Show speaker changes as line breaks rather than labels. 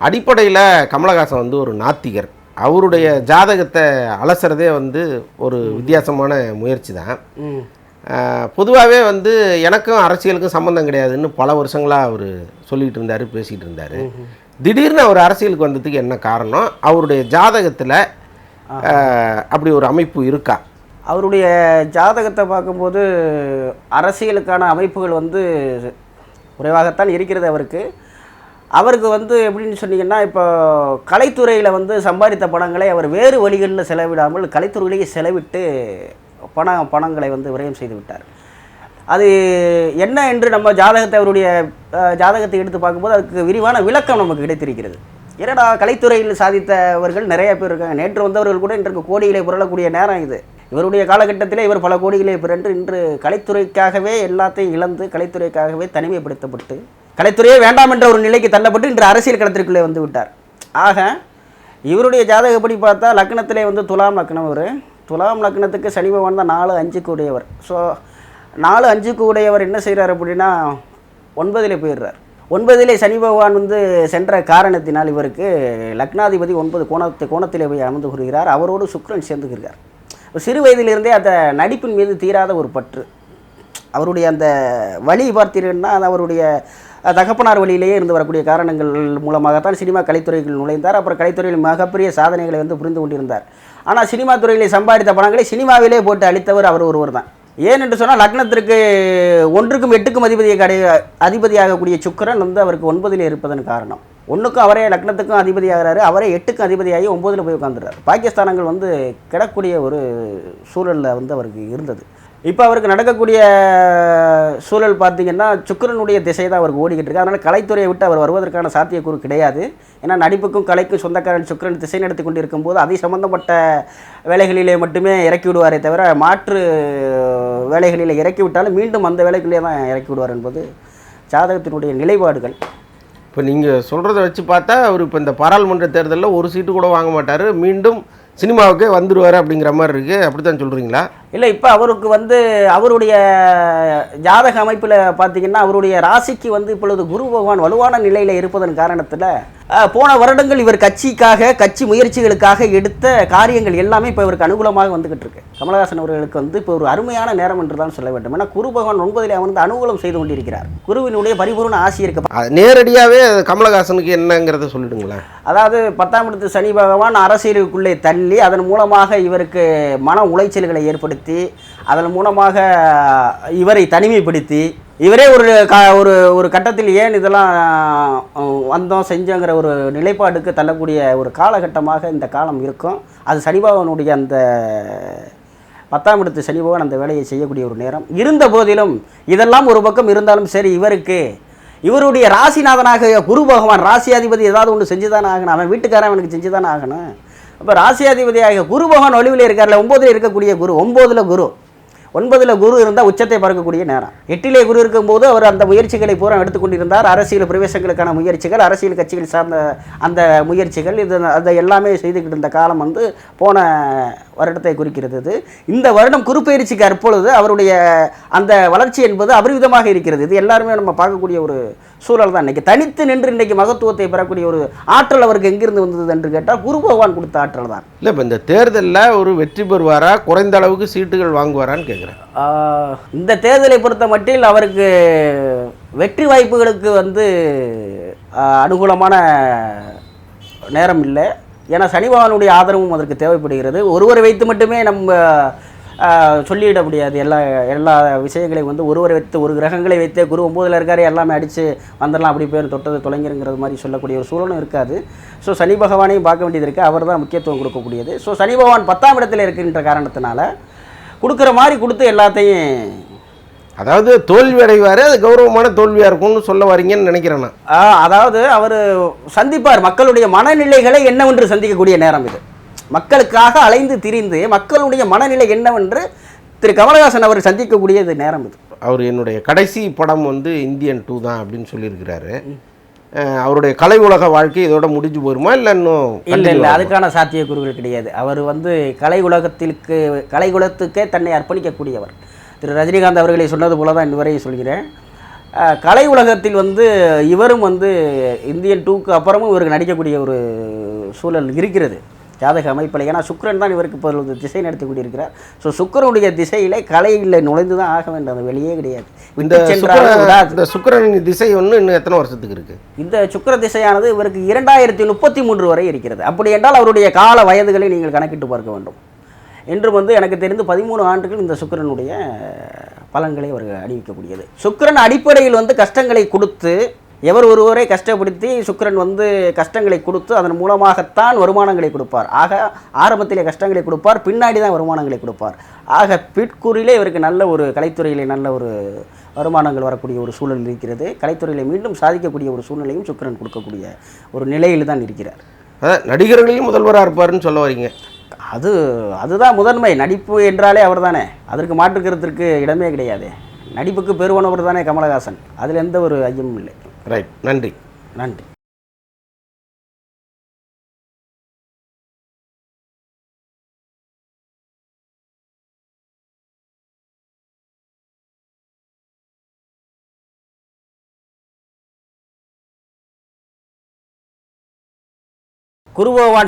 அடிப்படையில் கமலஹாசன் வந்து ஒரு நாத்திகர். அவருடைய ஜாதகத்தை அலசுறதே வந்து ஒரு வித்தியாசமான முயற்சி தான். பொதுவாகவே வந்து எனக்கும் அரசியலுக்கும் சம்மந்தம் கிடையாதுன்னு பல வருஷங்களாக அவர் சொல்லிகிட்டு இருந்தார், பேசிகிட்டு இருந்தார். திடீர்னு அவர் அரசியலுக்கு வந்ததுக்கு என்ன காரணம்? அவருடைய ஜாதகத்தில் அப்படி ஒரு அமைப்பு இருக்கா?
அவருடைய ஜாதகத்தை பார்க்கும்போது அரசியலுக்கான அமைப்புகள் வந்து குறைவாகத்தான் இருக்கிறது அவருக்கு வந்து எப்படின்னு சொன்னீங்கன்னா, இப்போ கலைத்துறையில் வந்து சம்பாதித்த பணங்களை அவர் வேறு வழிகளில் செலவிடாமல் கலைத்துறையிலேயே செலவிட்டு பணங்களை வந்து விரயம் செய்து விட்டார். அது என்ன என்று நம்ம அவருடைய ஜாதகத்தை எடுத்து பார்க்கும்போது அதுக்கு விரிவான விளக்கம் நமக்கு கிடைத்திருக்கிறது. ஏன்னா கலைத்துறையில் சாதித்தவர்கள் நிறைய பேர் இருக்காங்க. நேற்று வந்தவர்கள் கூட இன்றைக்கு கோடிகளை புரளக்கூடிய நேரம் இது. இவருடைய காலகட்டத்திலே இவர் பல கோடிகளை பிறன்று இன்று கலைத்துறைக்காகவே எல்லாத்தையும் இழந்து கலைத்துறைக்காகவே தனிமைப்படுத்தப்பட்டு கலைத்துறையே வேண்டாம் என்ற ஒரு நிலைக்கு தள்ளப்பட்டு இன்று அரசியல் களத்திற்குள்ளே வந்து விட்டார். ஆக இவருடைய ஜாதகப்படி பார்த்தா லக்னத்திலே வந்து துலாம் லக்னம். துலாம் லக்னத்துக்கு சனி பகவான் தான் 4-5க்கு உடையவர். ஸோ 4-5க்கு உடையவர் என்ன செய்கிறார் அப்படின்னா 9ல் போயிடுறார். 9லே சனி பகவான் வந்து சென்ற காரணத்தினால் இவருக்கு லக்னாதிபதி 9 கோணத்திலே போய் அமர்ந்து கொள்கிறார். அவரோடு சுக்கிரன் சேர்ந்துக்கிறார். சிறு வயதிலிருந்தே அந்த நடிப்பின் மீது தீராத ஒரு பற்று. அவருடைய அந்த வழி பார்த்தீங்கன்னா அது அவருடைய தகப்பனார் வழியிலேயே இருந்து வரக்கூடிய காரணங்கள் மூலமாகத்தான் சினிமா கலைத்துறையில் நுழைந்தார். அப்புறம் கலைத்துறையில் மிகப்பெரிய சாதனைகளை வந்து புரிந்து கொண்டிருந்தார். ஆனால் சினிமா துறையில் சம்பாதித்த பணங்களை சினிமாவிலே போட்டு அளித்தவர் அவர் ஒருவர் தான். ஏனென்று சொன்னால் லக்னத்திற்கு 1க்கும் 8க்கும் அதிபதியாகக்கூடிய சுக்கிரன் வந்து அவருக்கு 9ல் இருப்பதன் காரணம். 1க்கும் அவரே லக்னத்துக்கும் அதிபதியாகிறாரு, அவரே 8க்கும் அதிபதியாகி 9ல் போய் உட்காந்துறாரு. பாகிஸ்தானங்கள் வந்து கிடக்கூடிய ஒரு சூழலில் வந்து அவருக்கு இருந்தது. இப்போ அவருக்கு நடக்கக்கூடிய சூழல் பார்த்திங்கன்னா சுக்கிரனுடைய திசை தான் அவருக்கு ஓடிக்கிட்டு இருக்கு. அதனால் கலைத்துறையை விட்டு அவர் வருவதற்கான சாத்தியக்கூறு கிடையாது. ஏன்னா நடிப்புக்கும் கலைக்கும் சொந்தக்காரன் சுக்கிரன் திசை நடத்தி கொண்டு இருக்கும்போது அதை சம்பந்தப்பட்ட வேலைகளிலே மட்டுமே இறக்கி விடுவாரே தவிர மாற்று வேலைகளில் இறக்கி விட்டாலும் மீண்டும் அந்த வேலைகளிலே தான் இறக்கி விடுவார் என்பது ஜாதகத்தினுடைய நிலைப்பாடுகள்.
இப்போ நீங்கள் சொல்கிறத வச்சு பார்த்தா அவர் இப்போ இந்த பாராளுமன்ற தேர்தலில் ஒரு சீட்டு கூட வாங்க மாட்டார், மீண்டும் சினிமாவுக்கே வந்துடுவார் அப்படிங்கிற மாதிரி இருக்குது. அப்படி தான் சொல்கிறீங்களா?
இல்லை, இப்போ அவருக்கு வந்து அவருடைய ஜாதக அமைப்பில் பார்த்திங்கன்னா அவருடைய ராசிக்கு வந்து இப்பொழுது குரு பகவான் வலுவான நிலையில் இருப்பதன் காரணத்தில் போன வருடங்கள் இவர் கட்சி முயற்சிகளுக்காக எடுத்த காரியங்கள் எல்லாமே இப்போ இவருக்கு அனுகூலமாக வந்துகிட்டு இருக்கு. கமலஹாசன் அவர்களுக்கு வந்து இப்போ ஒரு அருமையான நேரம் என்று தான் சொல்ல வேண்டும். ஏன்னா குரு பகவான் 9ல் அமர்ந்து அனுகூலம் செய்து கொண்டிருக்கிறார். குருவினுடைய பரிபூர்ண ஆசி இருக்கு.
நேரடியாகவே கமலஹாசனுக்கு என்னங்கிறத சொல்லிடுங்களேன்.
அதாவது 10ஆம் இடத்து சனி பகவான் அரசியலுக்குள்ளே தள்ளி அதன் மூலமாக இவருக்கு மன உளைச்சல்களை ஏற்படுத்தி அதன் மூலமாக இவரை தனிமைப்படுத்தி இவரே ஒரு கட்டத்தில் ஏன் இதெல்லாம் வந்தோம் செஞ்சோங்கிற ஒரு நிலைப்பாடுக்கு தள்ளக்கூடிய ஒரு காலகட்டமாக இந்த காலம் இருக்கும். அது சனி பகவானுடைய அந்த 10ஆம் இடத்து சனி பகவான் அந்த வேலையை செய்யக்கூடிய ஒரு நேரம். இருந்த போதிலும் இதெல்லாம் ஒரு பக்கம் இருந்தாலும் சரி, இவருடைய ராசிநாதனாக குரு பகவான் ராசியாதிபதி ஏதாவது ஒன்று செஞ்சுதானே ஆகணும். அவன் வீட்டுக்காரன் அவனுக்கு செஞ்சுதானே ஆகணும். அப்போ ராசியாதிபதியாக குரு பகவான் ஒளிவில் இருக்கார்ல, 9ல் இருக்கக்கூடிய குரு, 9ல் குரு இருந்தால் உச்சத்தை பார்க்கக்கூடிய நேரம். 8லே குரு இருக்கும்போது அவர் அந்த முயற்சிகளை பூரா எடுத்துக்கொண்டிருந்தார். அரசியல் பிரவேசங்களுக்கான முயற்சிகள், அரசியல் கட்சிகள் சார்ந்த அந்த முயற்சிகள், அதை எல்லாமே செய்துக்கிட்டு இருந்த காலம் வந்து போன வருடத்தை குறிக்கிறது. இந்த வருடம் குருப்பெயர்ச்சிக்கு அப்பொழுது அவருடைய அந்த வளர்ச்சி என்பது அபரிவிதமாக இருக்கிறது. இது எல்லாருமே நம்ம பார்க்கக்கூடிய ஒரு சூழல் தான். இன்றைக்கி தனித்து நின்று இன்றைக்கி மகத்துவத்தை பெறக்கூடிய ஒரு ஆற்றல் அவருக்கு எங்கிருந்து வந்தது என்று கேட்டால் குரு பகவான் கொடுத்த ஆற்றல் தான்.
இல்லை, இப்போ இந்த தேர்தலில் ஒரு வெற்றி பெறுவாரா, குறைந்த அளவுக்கு சீட்டுகள் வாங்குவாரான்னு கேட்குறேன்.
இந்த தேர்தலை பொறுத்த மட்டில் அவருக்கு வெற்றி வாய்ப்புகளுக்கு வந்து அனுகூலமான நேரம் இல்லை. ஏன்னா சனி பகவானுடைய ஆதரவும் அதற்கு தேவைப்படுகிறது. ஒருவரை வைத்து மட்டுமே நம்ம சொல்லிவிட முடியாது. எல்லா விஷயங்களையும் வந்து ஒருவரை வைத்து, ஒரு கிரகங்களை வைத்தே குரு 9ல் இருக்காரு எல்லாமே அடித்து வந்துடலாம், அப்படி பேர் தொட்டது தொலைங்கிறது மாதிரி சொல்லக்கூடிய ஒரு சூழலும் இருக்காது. ஸோ சனி பகவானையும் பார்க்க வேண்டியது இருக்குது. அவர் தான் முக்கியத்துவம் கொடுக்கக்கூடியது. ஸோ சனி பகவான் 10ஆம் இடத்தில் இருக்கின்ற காரணத்தினால கொடுக்குற மாதிரி கொடுத்து எல்லாத்தையும்,
அதாவது தோல்வி அடைவார், அது கௌரவமான தோல்வியாக இருக்கும்னு சொல்ல வரீங்கன்னு நினைக்கிறேன் நான்.
அதாவது அவர் சந்திப்பார் மக்களுடைய மனநிலைகளை என்னவென்று சந்திக்கக்கூடிய நேரம் இது. மக்களுக்காக அலைந்து திரிந்து மக்களுடைய மனநிலை என்னவென்று திரு கமலஹாசன் அவர் சந்திக்கக்கூடிய நேரம் இது.
அவர் என்னுடைய கடைசி படம் வந்து இந்தியன் 2 தான் அப்படின்னு சொல்லியிருக்கிறாரு. அவருடைய கலை உலக வாழ்க்கை இதோட முடிஞ்சு போயிருமா, இல்லை இன்னும்?
இல்லை, அதுக்கான சாத்தியக்கூறுகள் கிடையாது. அவர் வந்து கலை உலகத்துக்கே தன்னை அர்ப்பணிக்கக்கூடியவர். திரு ரஜினிகாந்த் அவர்களை சொன்னது போல தான் இதுவரை சொல்கிறேன். கலை உலகத்தில் வந்து இவரும் வந்து இந்தியன் 2க்கு அப்புறமும் இவருக்கு நடிக்கக்கூடிய ஒரு சூழல் இருக்கிறது ஜாதக அமைப்பில். ஏன்னா சுக்கிரன் தான் இவருக்கு இப்போ திசை நடத்தி கொண்டிருக்கிறார். ஸோ சுக்கிரனுடைய திசையில் கலையில் நுழைந்து தான் ஆக வேண்டும், அது வெளியே கிடையாது.
இந்த சுக்கிரனின் திசை ஒன்று இன்னும் எத்தனை வருஷத்துக்கு இருக்குது?
இந்த சுக்கிர திசையானது இவருக்கு 2033 வரை இருக்கிறது. அப்படி என்றால் அவருடைய கால வயதுகளை நீங்கள் கணக்கிட்டு பார்க்க வேண்டும். என்று வந்து எனக்கு தெரிந்து 13 ஆண்டுகள் இந்த சுக்கிரனுடைய பலன்களை அவர் அறிவிக்கக்கூடியது. சுக்கிரன் அடிப்படையில் வந்து கஷ்டங்களை கொடுத்து, எவர் ஒருவரை கஷ்டப்படுத்தி சுக்கிரன் வந்து கஷ்டங்களை கொடுத்து அதன் மூலமாகத்தான் வருமானங்களை கொடுப்பார். ஆக ஆரம்பத்திலே கஷ்டங்களை கொடுப்பார், பின்னாடி தான் வருமானங்களை கொடுப்பார். ஆக பிற்கூறிலே இவருக்கு நல்ல ஒரு கலைத்துறையிலே நல்ல ஒரு வருமானங்கள் வரக்கூடிய ஒரு சூழல் இருக்கிறது. கலைத்துறையில் மீண்டும் சாதிக்கக்கூடிய ஒரு சூழ்நிலையும் சுக்கிரன் கொடுக்கக்கூடிய ஒரு நிலையில் தான் இருக்கிறார்.
அதான் நடிகர்களையும் முதல்வராக இருப்பாருன்னு சொல்ல வரீங்க?
அதுதான் முதன்மை. நடிப்பு என்றாலே அவர் தானே, அதற்கு மாற்றுக்கிறதுக்கு இடமே கிடையாது. நடிப்புக்கு பெருவனவர் தானே கமலஹாசன், அதில் எந்த ஒரு ஐயமும் இல்லை.
ரைட், நன்றி.
நன்றி. குரு பகவான்